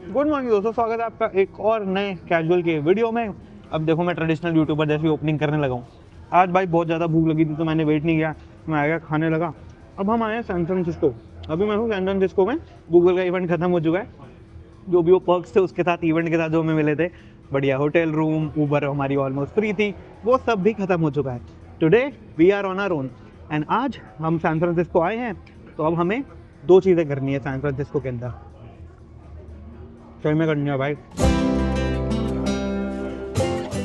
Good morning दोस्तों, स्वागत है आपका एक और नए कैजुअल के वीडियो में। अब देखो मैं ट्रेडिशनल यूट्यूबर जैसी ओपनिंग करने लगा हूँ। आज भाई बहुत ज़्यादा भूख लगी थी तो मैंने वेट नहीं किया, मैं आ गया खाने लगा। अब हम आए हैं सैन फ्रांसिस्को। अभी मैं हूँ सैन फ्रांसिस्को में। गूगल का इवेंट खत्म हो चुका है, जो भी वो पर्क्स थे उसके साथ, इवेंट के साथ जो हमें मिले थे, बढ़िया होटल रूम, ऊबर हमारी ऑलमोस्ट फ्री थी, वो सब भी खत्म हो चुका है। Today we are on our own and आज हम सैन फ्रांसिस्को आए हैं। तो अब हमें दो चीज़ें करनी है सैन फ्रांसिस्को के अंदर। सही में करनी है भाई।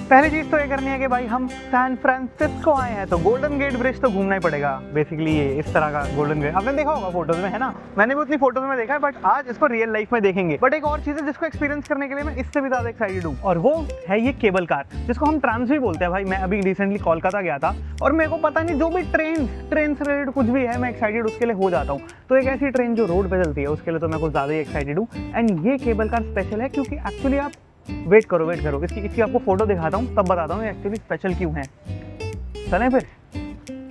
पहली चीज तो ये करनी है कि भाई हम सैन फ्रांसिस्को आए हैं तो गोल्डन गेट ब्रिज तो घूमना ही पड़ेगा। बेसिकली ये इस तरह का गोल्डन गेट आपने देखा होगा फोटोज में, है ना? मैंने भी उतनी फोटोज में देखा है, बट आज इसको रियल लाइफ में देखेंगे। बट एक और चीज है जिसको एक्सपीरियंस करने के लिए मैं इससे भी ज्यादा एक्साइटेड हूँ, और वो है ये केबल कार, जिसको हम ट्राम्स भी बोलते हैं। भाई मैं अभी रिसेंटली कोलकाता गया था और मेरे को पता नहीं, जो भी ट्रेन से रिलेटेड कुछ भी है मैं एक्साइटेड उसके लिए हो जाता हूँ। तो एक ऐसी ट्रेन जो रोड पे चलती है उसके लिए तो मैं कुछ ज्यादा ही एक्साइटेड हूँ। एंड ये केबल कार स्पेशल है क्योंकि एक्चुअली आप वेट करो इसकी आपको फोटो दिखाता हूँ, तब बताता हूँ एक्चुअली स्पेशल क्यों है। चलें फिर,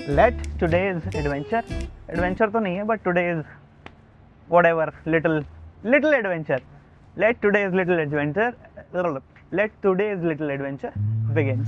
लेट टुडेज एडवेंचर तो नहीं है, but today's whatever little adventure, let today's little adventure begin.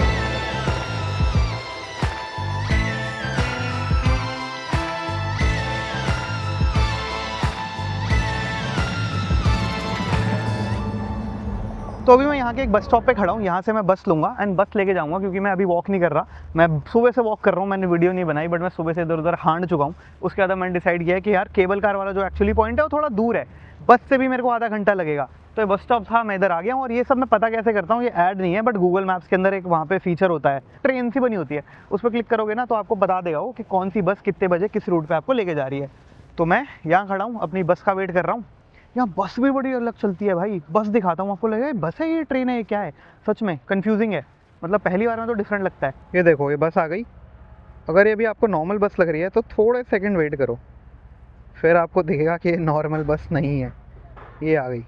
तो अभी मैं यहाँ के एक बस स्टॉप पे खड़ा हूँ, यहाँ से मैं बस लूँगा एंड बस लेके जाऊँगा, क्योंकि मैं अभी वॉक नहीं कर रहा। मैं सुबह से वॉक कर रहा हूँ, मैंने वीडियो नहीं बनाई, बट मैं सुबह से इधर उधर हांड चुका हूँ। उसके बाद मैंने डिसाइड किया कि यार केबल कार वाला जो एक्चुअली पॉइंट है वो थोड़ा दूर है, बस से भी मेरे को आधा घंटा लगेगा। तो ये बस स्टॉप था, मैं इधर आ गया हूँ। और ये सब मैं पता कैसे करता हूँ, ये ऐड नहीं है, बट गूगल मैप्स के अंदर एक वहाँ पे फीचर होता है, ट्रेन सी बनी होती है, उस पर क्लिक करोगे ना तो आपको बता देगा वो कि कौन सी बस कितने बजे किस रूट पर आपको लेके जा रही है। तो मैं यहाँ खड़ा हूँ, अपनी बस का वेट कर रहा हूँ। यहाँ बस भी बड़ी अलग चलती है भाई, बस दिखाता हूँ आपको, लगेगा बस है ये ट्रेन है ये क्या है। सच में कंफ्यूजिंग है, मतलब पहली बार में तो डिफरेंट लगता है। ये देखो ये बस आ गई। अगर ये भी आपको नॉर्मल बस लग रही है तो थोड़े सेकंड वेट करो, फिर आपको दिखेगा कि ये नॉर्मल बस नहीं है, ये आ गई।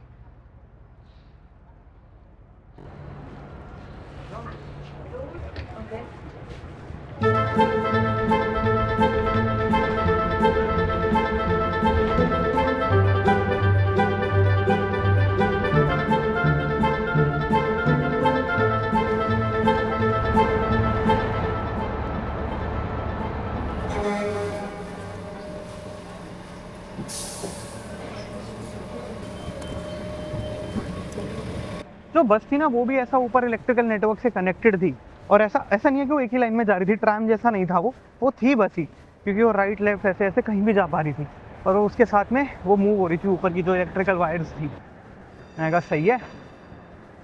जो बस थी ना वो भी ऐसा ऊपर इलेक्ट्रिकल नेटवर्क से कनेक्टेड थी, और ऐसा नहीं है कि वो एक ही लाइन में जा रही थी, ट्रैम जैसा नहीं था वो थी बस ही, क्योंकि वो राइट लेफ्ट ऐसे ऐसे कहीं भी जा पा रही थी, और उसके साथ में वो मूव हो रही थी ऊपर की जो इलेक्ट्रिकल वायर्स थी। मैंने कहा सही है।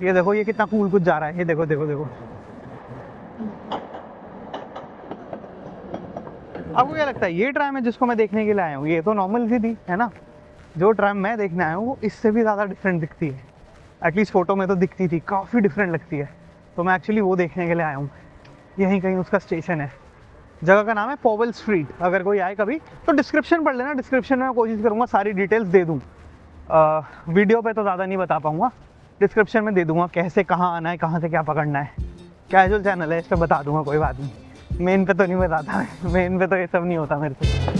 ये देखो ये कितना कूल कुछ जा रहा है, ये देखो देखो देखो। आपको क्या लगता है ये ट्रैम है जिसको मैं देखने के लिए आया हूँ? ये तो नॉर्मल सी थी, है ना? जो ट्रैम मैं देखने आया हूँ वो इससे भी ज़्यादा डिफरेंट दिखती है, एटलीस्ट फोटो में तो दिखती थी, काफ़ी डिफरेंट लगती है। तो मैं एक्चुअली वो देखने के लिए आया हूँ। यहीं कहीं उसका स्टेशन है, जगह का नाम है पॉवल स्ट्रीट। अगर कोई आए कभी तो डिस्क्रिप्शन पढ़ लेना, डिस्क्रिप्शन में मैं कोशिश करूँगा सारी डिटेल्स दे दूँ। वीडियो पे तो ज़्यादा नहीं बता पाऊँगा, डिस्क्रिप्शन में दे दूँगा कैसे कहाँ आना है, कहाँ से क्या पकड़ना है। कैजुअल चैनल है, इस पर बता दूँगा, कोई बात नहीं। मेन पे तो नहीं बताता, मेन पे तो ये सब नहीं होता मेरे से।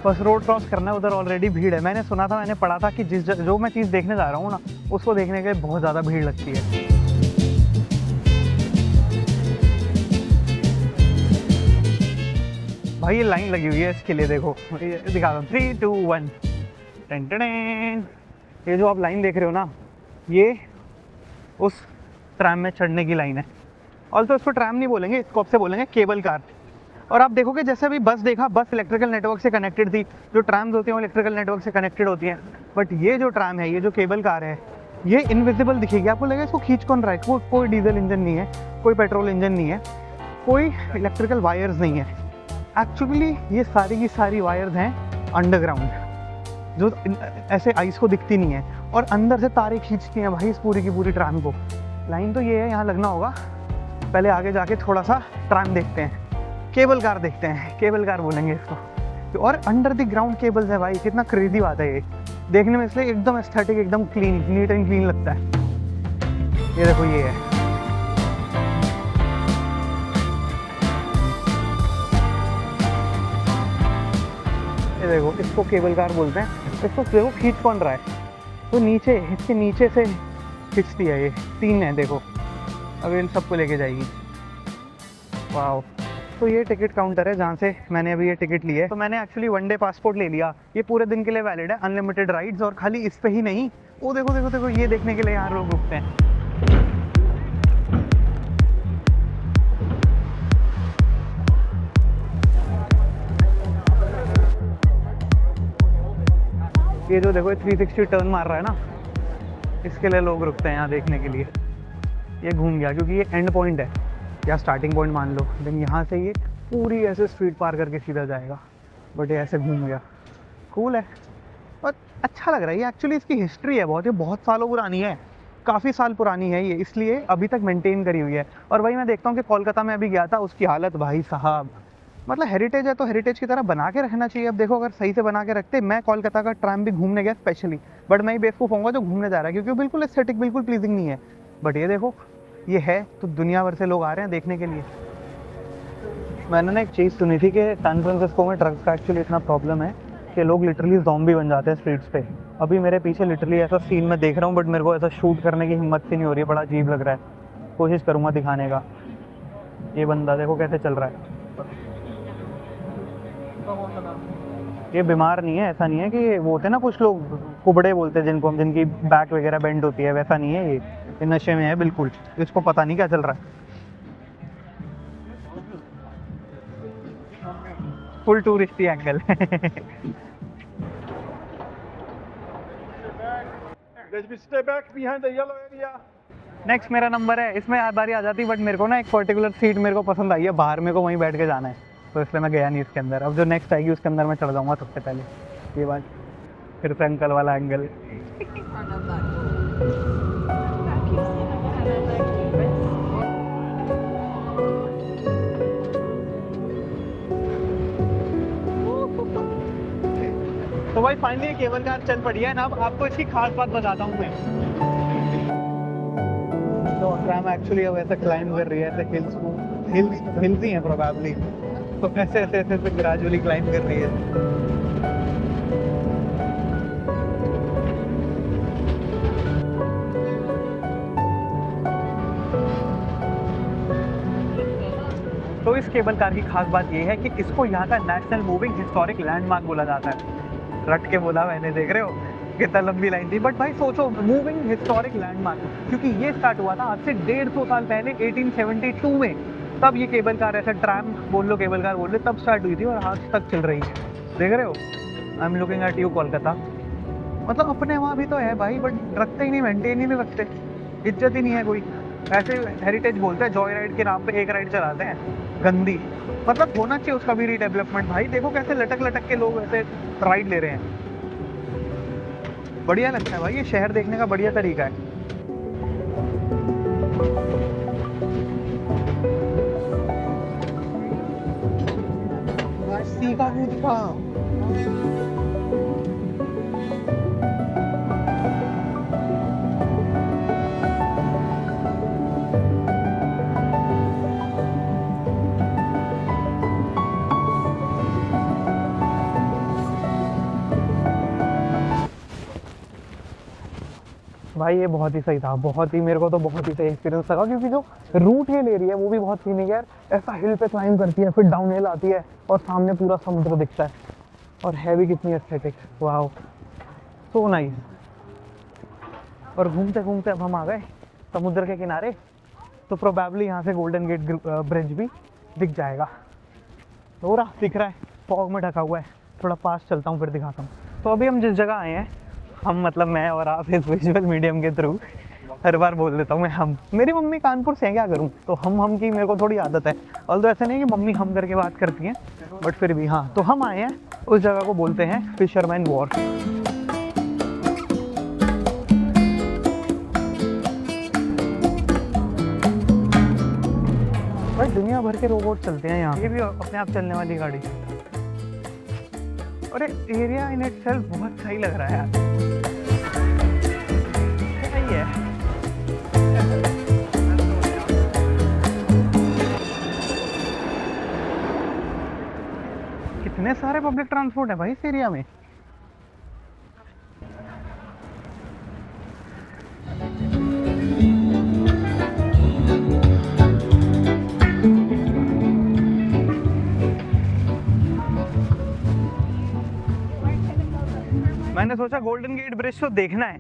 बस रोड क्रॉस करना है, उधर ऑलरेडी भीड़ है। मैंने सुना था, मैंने पढ़ा था कि जो मैं चीज़ देखने जा रहा हूँ ना, उसको देखने के लिए बहुत ज़्यादा भीड़ लगती है। भाई ये लाइन लगी हुई है इसके लिए, देखो दिखाता हूँ, 3 2 1 टेन टेन। ये जो आप लाइन देख रहे हो ना, ये उस ट्रैम में चढ़ने की लाइन है। ऑल्सो इसको ट्रैम नहीं बोलेंगे, इसको आपसे बोलेंगे केबल कार। और आप देखोगे जैसे अभी बस देखा, बस इलेक्ट्रिकल नेटवर्क से कनेक्टेड थी, जो ट्रैम्स होती हैं वो इलेक्ट्रिकल नेटवर्क से कनेक्टेड होती हैं। बट ये जो ट्रैम है, ये जो केबल कार है, ये इनविजिबल दिखेगी आपको, लगेगा इसको खींच कौन रहा है। कोई डीजल इंजन नहीं है, कोई पेट्रोल इंजन नहीं है, कोई इलेक्ट्रिकल वायर्स नहीं है। एक्चुअली ये सारी की सारी वायर्स हैं अंडरग्राउंड, जो ऐसे आइस को दिखती नहीं है, और अंदर से तारे खींचती हैं भाई इस पूरी की पूरी ट्रैम को। लाइन तो ये है, यहाँ लगना होगा। पहले आगे जाके थोड़ा सा ट्रैम देखते हैं, केबल कार देखते हैं, केबल कार बोलेंगे इसको। और अंडर द ग्राउंड केबल्स है भाई, कितना क्रेजी बात है ये देखने में, इसलिए एकदम एस्थेटिक, एकदम क्लीन, नीट एंड क्लीन लगता है। ये देखो ये है, ये देखो, इसको केबल कार बोलते हैं। इसको देखो खींच कौन रहा है, तो नीचे, इसके नीचे से खींचती है। ये 3 है देखो, अब इन सबको लेके जाएगी। वाह। तो ये टिकट काउंटर है जहाँ से मैंने अभी ये टिकट ली है। तो मैंने एक्चुअली 1 डे पासपोर्ट ले लिया, ये पूरे दिन के लिए वैलिड है, अनलिमिटेड राइड्स। और खाली इस पे ही नहीं, वो देखो देखो देखो, ये देखने के लिए यहाँ लोग रुकते हैं। ये जो देखो 360 टर्न मार रहा है ना, इसके लिए लोग रुकते हैं यहाँ देखने के लिए। ये घूम गया क्योंकि ये एंड पॉइंट है या स्टार्टिंग पॉइंट मान लो, लेकिन यहाँ से ये पूरी ऐसे स्ट्रीट पार करके सीधा जाएगा, बट ये ऐसे घूम गया। कूल है और अच्छा लग रहा है। ये एक्चुअली इसकी हिस्ट्री है बहुत, ये बहुत सालों पुरानी है, काफ़ी साल पुरानी है ये, इसलिए अभी तक मेंटेन करी हुई है। और वही मैं देखता हूँ कि कोलकाता में अभी गया था, उसकी हालत भाई साहब, मतलब हेरिटेज है तो हेरिटेज की तरह बना के रखना चाहिए। अब देखो अगर सही से बना के रखते, मैं कोलकाता का ट्रैम भी घूमने गया स्पेशली, बट मैं ही बेवकूफ़ होऊंगा जो घूमने जा रहा है, क्योंकि वो बिल्कुल एस्थेटिक, बिल्कुल प्लीजिंग नहीं है। बट ये देखो, ये है तो दुनिया भर से लोग आ रहे हैं देखने के लिए। मैंने ना एक चीज़ सुनी थी कि सैन फ्रांसिस्को में ड्रग्स का एक्चुअली इतना प्रॉब्लम है कि लोग लिटरली ज़ॉम्बी बन जाते हैं स्ट्रीट्स पे। अभी मेरे पीछे लिटरली ऐसा सीन मैं देख रहा हूँ, बट मेरे को ऐसा शूट करने की हिम्मत सी नहीं हो रही है, बड़ा अजीब लग रहा है। कोशिश करूँगा दिखाने का। ये बंदा देखो कैसे चल रहा है, ये बीमार नहीं है, ऐसा नहीं है कि वो होते हैं ना कुछ लोग कुबड़े बोलते हैं जिनको, जिनकी बैक वगैरह बेंड होती है, वैसा नहीं है ये नशे में है बिल्कुल, इसको पता नहीं क्या चल रहा है। Full touristy angle. नेक्स्ट मेरा नंबर है, इसमें बारी आ जाती, बट मेरे को ना एक पर्टिकुलर सीट मेरे को पसंद आई है, बाहर मेरे को वहीं बैठ के जाना है, तो इसलिए मैं गया नहीं इसके अंदर। अब जो नेक्स्ट आएगी उसके अंदर मैं चढ़ जाऊँगा सबसे पहले। ये बात फिर से अंकल वाला एंगल। तो भाई फाइनली केबल कार चल पड़ी है ना। अब आपको इसकी खास बात बताता हूँ मैं। तो ट्रैम एक्चुअली अब ऐसे क्लाइंब कर रही है, ऐसे हिल्स ही हैं प्रोबेबली, तो ऐसे ऐसे ऐसे ग्रेजुअली क्लाइंब कर रही है। तो इस केबल कार की खास बात ये है कि इसको यहाँ का नेशनल मूविंग हिस्टोरिक लैंडमार्क बोला जाता है। रट के बोला मैंने, देख रहे हो कितना लंबी लाइन थी, बट भाई सोचो, मूविंग हिस्टोरिक लैंडमार्क, क्योंकि ये स्टार्ट हुआ था आज से 150 साल पहले 1872 में। तब ये केबल कार, ऐसा ट्रैम बोल लो, केबल कार बोल लो, तब स्टार्ट हुई थी और आज तक चल रही है। देख रहे हो, I am looking at you Kolkata. मतलब अपने वहाँ भी तो है भाई, बट रखते ही नहीं, मेंटेन ही नहीं रखते, इज्जत ही नहीं है कोई। ऐसे हेरिटेज बोलते हैं, जॉय राइड के नाम पे एक राइड चलाते हैं, गंदी। मतलब होना चाहिए उसका भी रीडेवलपमेंट। भाई देखो कैसे लटक लटक के लोग ऐसे राइड ले रहे हैं, बढ़िया लगता है भाई, ये शहर देखने का बढ़िया तरीका है। सीखा नहीं दिखा। भाई ये बहुत ही सही था, बहुत ही, मेरे को तो बहुत ही सही एक्सपीरियंस लगा, क्योंकि जो रूट ये ले रही है वो भी बहुत सीनिक है। ऐसा हिल पे क्लाइंब करती है, फिर डाउन हिल आती है और सामने पूरा समुद्र दिखता है, और है भी कितनी एस्थेटिक। वाह, सो नाइस। और घूमते घूमते अब हम आ गए समुद्र के किनारे, तो प्रोबेबली यहाँ से गोल्डन गेट ब्रिज भी दिख जाएगा। हो रहा दिख रहा है, फॉग में ढका हुआ है। थोड़ा पास चलता हूँ फिर दिखाता हूँ। तो अभी हम जिस जगह आए हैं, हम मतलब मैं और आप इस विजुअल मीडियम के थ्रू हर बार बोल देता हूँ मैं हम, मेरी मम्मी कानपुर से है, क्या करूँ, तो हम की मेरे को थोड़ी आदत है। ऑल्दो ऐसा नहीं कि मम्मी हम करके बात करती हैं, बट फिर भी हाँ। तो हम आए हैं उस जगह को बोलते हैं फिशरमैन वॉर्फ। भाई दुनिया भर के रोबोट चलते हैं यहाँ, ये भी अपने आप चलने वाली गाड़ी। और एरिया इन इटसेल्फ बहुत सही लग रहा है यार, सही है। इतने सारे पब्लिक ट्रांसपोर्ट है भाई इस एरिया में। मैंने सोचा गोल्डन गेट ब्रिज तो देखना है,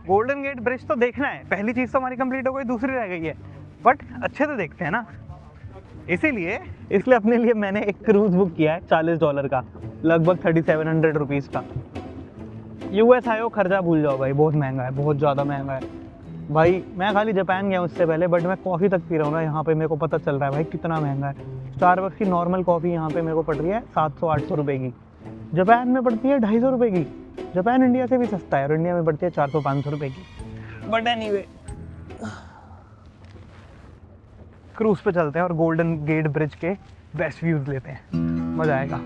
गोल्डन गेट ब्रिज तो देखना है। पहली चीज तो हमारी कंप्लीट हो गई, दूसरी रह गई है, बट अच्छे से देखते हैं ना। इसीलिए अपने लिए मैंने एक क्रूज बुक किया है $40 का, लगभग 3700 रुपीज़ का। यूएस आयो खर्चा भूल जाओ भाई, बहुत महंगा है, बहुत ज़्यादा महंगा है भाई। मैं खाली जापान गया उससे पहले, बट मैं कॉफ़ी तक पी रहा हूँ ना यहाँ पे, मेरे को पता चल रहा है भाई कितना महंगा है। स्टारबक्स की नॉर्मल कॉफ़ी यहाँ पे मेरे को पड़ रही है 700-800 रुपये की, जापान में पड़ती है 250 रुपये की। जापान इंडिया से भी सस्ता है और इंडिया में पड़ती है 400-500 रुपये की। बट एनीवे क्रूज पे चलते हैं और गोल्डन गेट ब्रिज के बेस्ट व्यूज लेते हैं, मजा आएगा।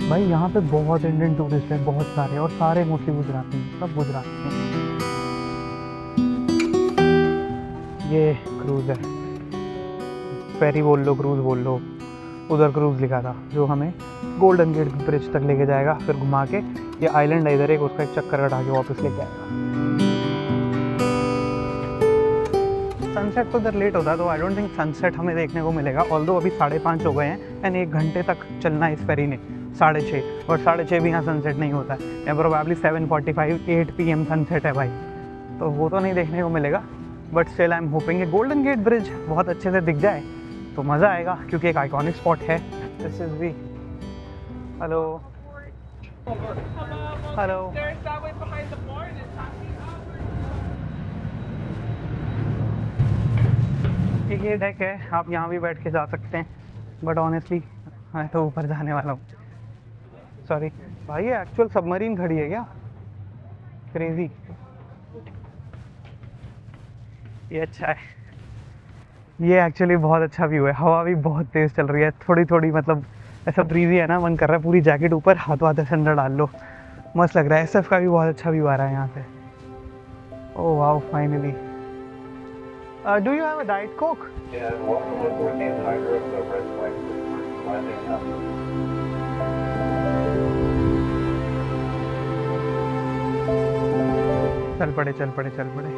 भाई यहाँ पे बहुत इंडियन टूरिस्ट हैं, बहुत सारे, और सारे मोस्टली गुजराती हैं, सब गुजराती हैं। ये क्रूज है, फेरी बोल लो, क्रूज बोल लो, उधर क्रूज लिखा था जो हमें गोल्डन गेट ब्रिज तक लेके जाएगा, फिर घुमा के ये आइलैंड है इधर एक, उसका एक चक्कर कटा के वापस लेके आएगा। सनसेट तो इधर लेट होता है, तो आई डोंट थिंक सनसेट हमें देखने को मिलेगा। ऑल्दो अभी 5:30 हो गए हैं एंड 1 घंटे तक चलना है इस फेरी ने, 6:30, और 6:30 भी यहाँ सनसेट नहीं होता है। यहाँ प्रोबेबली 7:45-8 PM सनसेट है भाई, तो वो तो नहीं देखने को मिलेगा। But still I am hoping Golden Gate Bridge बहुत अच्छे से दिख जाए तो मज़ा आएगा, क्योंकि एक आइकॉनिक स्पॉट है। This is we hello hello, ये डेक है, आप यहाँ भी बैठ के जा सकते हैं, बट ऑनेस्टली मैं तो ऊपर जाने वाला हूँ। सॉरी भाई, ये एक्चुअल सबमरीन खड़ी है क्या? क्रेजी। ये अच्छा है, ये एक्चुअली बहुत अच्छा व्यू है। हवा भी बहुत तेज़ चल रही है, थोड़ी थोड़ी, मतलब ऐसा ब्रीजी है ना, मन कर रहा है पूरी जैकेट ऊपर, हाथ ऐसे अंदर डाल लो, मस्त लग रहा है। SF का भी बहुत अच्छा व्यू आ रहा है यहाँ से। Oh wow, finally. Do you have a diet Coke? चल पड़े चल पड़े चल पड़े।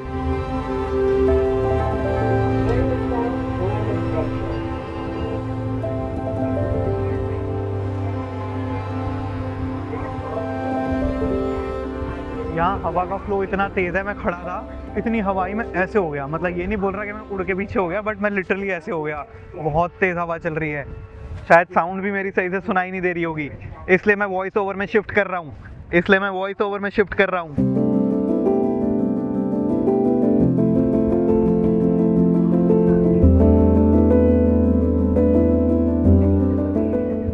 यहाँ हवा का फ्लो इतना तेज़ है, मैं खड़ा था इतनी हवाई में ऐसे हो गया, मतलब ये नहीं बोल रहा कि मैं उड़ के पीछे हो गया, बट मैं लिटरली ऐसे हो गया। बहुत तेज़ हवा चल रही है, शायद साउंड भी मेरी सही से सुनाई नहीं दे रही होगी, इसलिए मैं वॉइस ओवर में शिफ्ट कर रहा हूँ,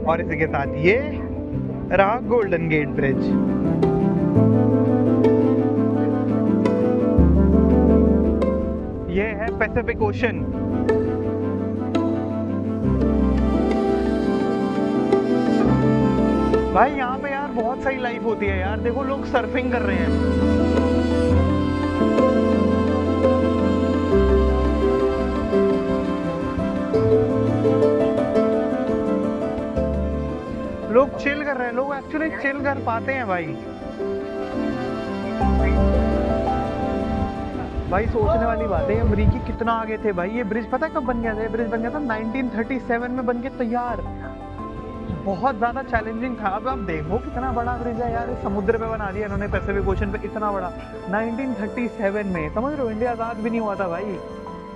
और इसी के साथ ये रहा गोल्डन गेट ब्रिज। ये है पैसिफिक ओशन। भाई यहाँ पे यार बहुत सही लाइफ होती है यार, देखो लोग सर्फिंग कर रहे हैं, लोग चिल कर रहे हैं, लोग एक्चुअली चिल कर पाते हैं भाई। भाई सोचने वाली बात है, अमरीकी कितना आगे थे भाई। ये ब्रिज पता है कब बन गया था? ये ब्रिज बन गया था 1937 में, बन के तैयार। बहुत ज़्यादा चैलेंजिंग था। अब आप देखो कितना बड़ा ब्रिज है यार, समुद्र पे बना दिया इन्होंने, पैसिफिक ओशन पे, इतना बड़ा 1937 में। समझ रहे हो, इंडिया आज़ाद भी नहीं हुआ था भाई,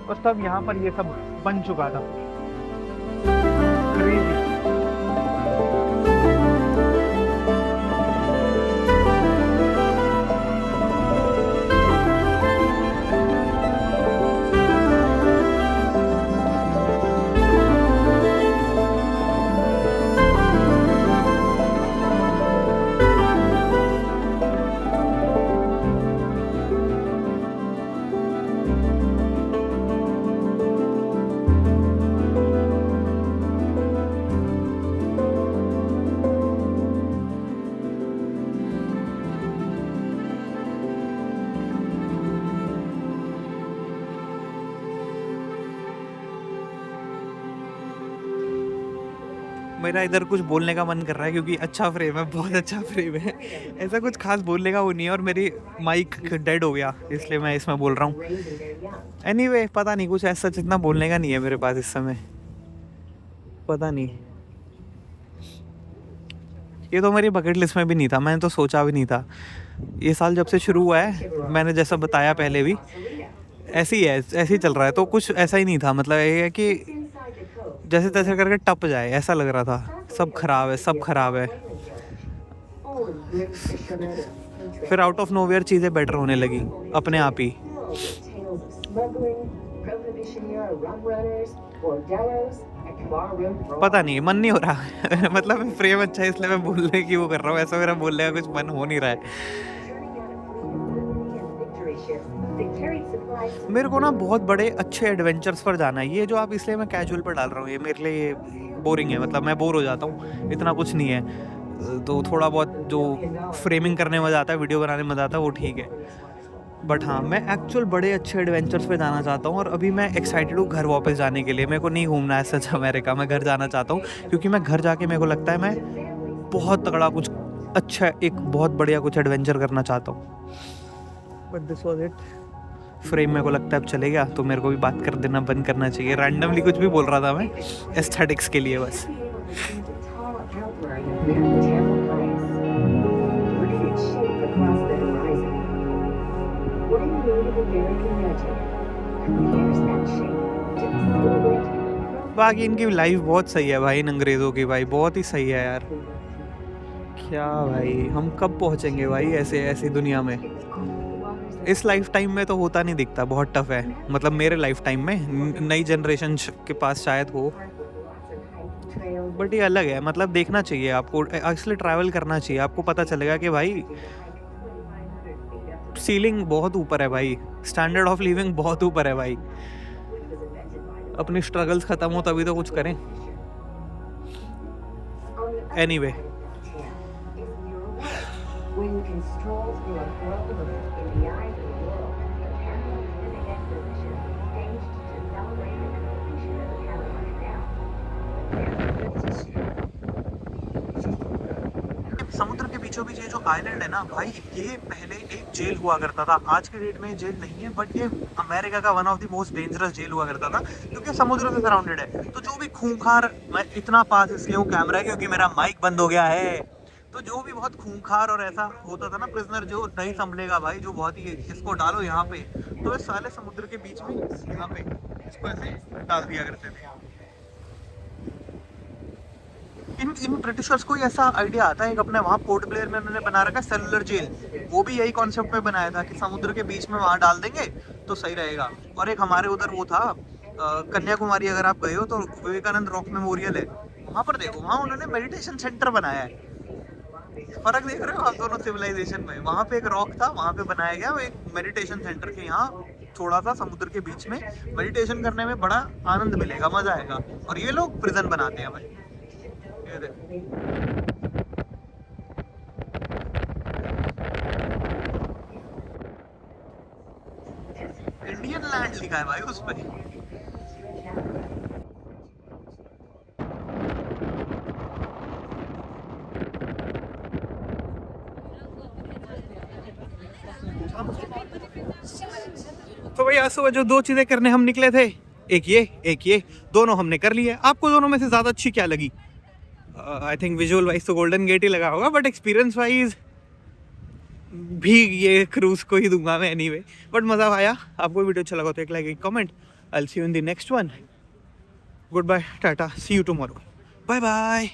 बस तब यहाँ पर ये सब बन चुका था। क्रेजी। मेरा इधर कुछ बोलने का मन कर रहा है क्योंकि अच्छा फ्रेम है, बहुत अच्छा फ्रेम है। ऐसा कुछ खास बोलने का वो नहीं है, और मेरी माइक डेड हो गया इसलिए मैं इसमें बोल रहा हूँ। एनीवे पता नहीं, कुछ ऐसा जितना बोलने का नहीं है मेरे पास इस समय, पता नहीं। ये तो मेरी बकेट लिस्ट में भी नहीं था, मैंने तो सोचा भी नहीं था। ये साल जब से शुरू हुआ है, मैंने जैसा बताया पहले भी, ऐसे ही है, ऐसे ही चल रहा है। तो कुछ ऐसा ही नहीं था, मतलब ये है कि जैसे तैसे करके टप जाए ऐसा लग रहा था। सब खराब है, सब खराब है। फिर आउट ऑफ नोवेयर चीज़ें बेटर होने लगी अपने आप ही। पता नहीं, मन नहीं हो रहा मतलब फ्रेम अच्छा है इसलिए मैं बोलने की वो कर रहा हूँ, ऐसा मेरा बोलने का कुछ मन हो नहीं रहा है। मेरे को ना बहुत बड़े अच्छे एडवेंचर्स पर जाना है। ये जो आप इसलिए मैं कैजुअल पर डाल रहा हूँ, ये मेरे लिए बोरिंग है, मतलब मैं बोर हो जाता हूँ, इतना कुछ नहीं है। तो थोड़ा बहुत जो फ्रेमिंग करने में मज़ा आता है, वीडियो बनाने में मज़ा आता है, वो ठीक है। बट हाँ, मैं एक्चुअल बड़े अच्छे एडवेंचर्स पे जाना चाहता हूँ, और अभी मैं एक्साइटेड हूँ घर वापस जाने के लिए। मेरे को नहीं घूमना है सच अमेरिका, मैं घर जाना चाहता हूँ, क्योंकि मैं घर जाके मेरे को लगता है मैं बहुत तगड़ा कुछ अच्छा, एक बहुत बढ़िया कुछ एडवेंचर करना चाहता हूँ। But this was it. Frame मेरे को लगता है अब चले गया, तो मेरे को भी बात कर देना बंद करना चाहिए। रैंडमली कुछ भी बोल रहा था मैं एस्थेटिक्स के लिए बस। बाकी इनकी लाइफ बहुत सही है भाई, इन अंग्रेज़ों की भाई बहुत ही सही है यार। क्या भाई, हम कब पहुंचेंगे भाई ऐसे ऐसी दुनिया में? इस लाइफ टाइम में तो होता नहीं दिखता, बहुत टफ है, मतलब मेरे लाइफ टाइम में। नई जनरेशन के पास शायद हो, बट ये अलग है। मतलब देखना चाहिए आपको, एक्चुअली ट्रैवल करना चाहिए, आपको पता चलेगा कि भाई सीलिंग बहुत ऊपर है भाई, स्टैंडर्ड ऑफ लिविंग बहुत ऊपर है भाई। अपनी स्ट्रगल्स खत्म हो तभी तो कुछ करें। एनीवे समुद्र के बीचों बीच ये जो आइलैंड है ना भाई, ये पहले एक जेल हुआ करता था। आज के डेट में जेल नहीं है, बट ये अमेरिका का one of the most dangerous jail हुआ करता था, क्योंकि समुद्र से सराउंडेड है। तो जो भी खूंखार, मैं इतना पास इसलिए हूँ कैमरा क्योंकि मेरा माइक बंद हो गया है, तो जो भी बहुत खूंखार और ऐसा होता था ना प्रिजनर, जो नहीं संभलेगा भाई, जो बहुत ही, इसको डालो यहाँ पे, तो इस साले समुद्र के बीच में यहाँ पे इसको ऐसे डाल दिया करते थे। इन ब्रिटिशर्स को ऐसा आइडिया आता है, एक अपने वहाँ पोर्ट ब्लेयर में उन्होंने बना रखा सेलुलर जेल, वो भी यही कॉन्सेप्ट में बनाया था कि समुद्र के बीच में वहाँ डाल देंगे तो सही रहेगा। और एक हमारे उधर वो था कन्याकुमारी, अगर आप गए हो तो विवेकानंद रॉक मेमोरियल है, वहाँ पर देखो, वहाँ उन्होंने मेडिटेशन सेंटर बनाया है। फर्क देख रहे हो आप दोनों सिविलाइजेशन में? वहाँ पे एक रॉक था, वहाँ पे बनाया गया एक मेडिटेशन सेंटर के यहाँ थोड़ा सा समुद्र के बीच में मेडिटेशन करने में बड़ा आनंद मिलेगा, मजा आएगा। और ये लोग प्रिजन बनाते हैं भाई, ये देखो। इंडियन लैंड लिखा है भाई उस पे। तो भाई आज सुबह जो दो चीजें करने हम निकले थे, एक ये दोनों हमने कर लिए। आपको दोनों में से ज्यादा अच्छी क्या लगी? आई थिंक विजुअल वाइज तो गोल्डन गेट ही लगा होगा, बट एक्सपीरियंस वाइज भी ये क्रूज को ही दूंगा मैं एनीवे। बट मजा आया। आपको वीडियो अच्छा लगा तो एक लाइक, एक comment. I will see you in the next one. Good bye, टाटा, see you tomorrow, bye bye.